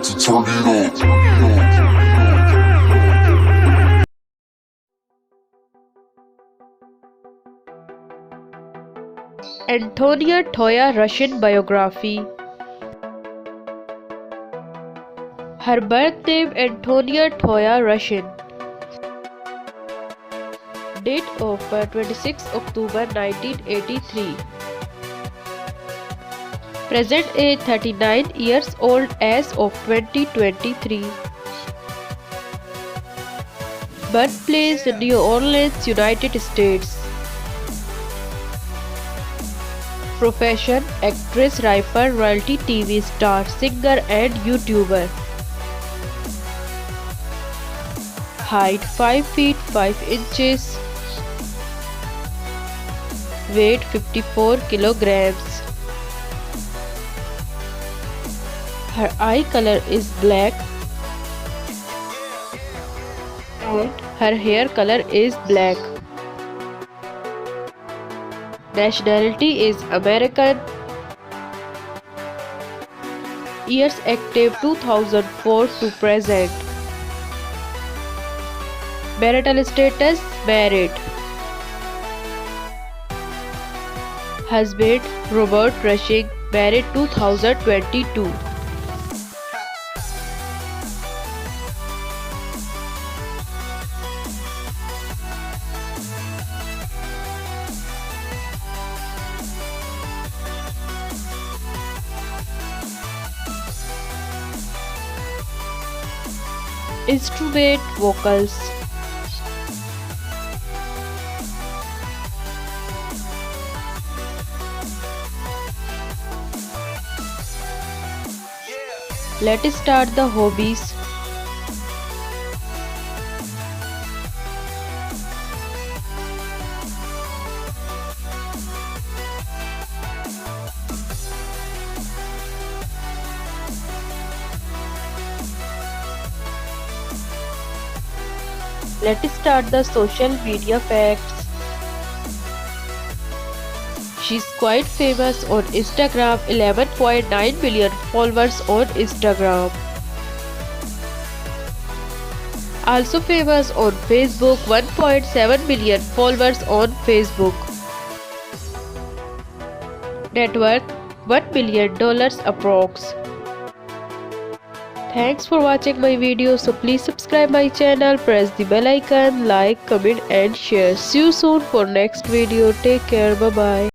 to turn it up. Antonia Toya Russian biography. Her birth name Antonia Toya Russian. Date of birth 26 October 1983. Present age 39 years old as of 2023. Birthplace New Orleans, United States. Profession actress, writer, reality TV star, singer and YouTuber. Height 5 feet 5 inches. Weight 54 kilograms. Her eye color is black and her hair color is black. Nationality is American. Years active 2004 to present. Marital status married. Husband Robert Rushing, married 2022. Instrument vocals. Let's start the hobbies. Let's start the social media facts. She's quite famous on Instagram, 11.9 million followers on Instagram. Also famous on Facebook, 1.7 million followers on Facebook. Net worth $1 million approx. Thanks for watching my video. So please subscribe my channel, press the bell icon, like, comment and share. See you soon for next video. Take care. Bye bye.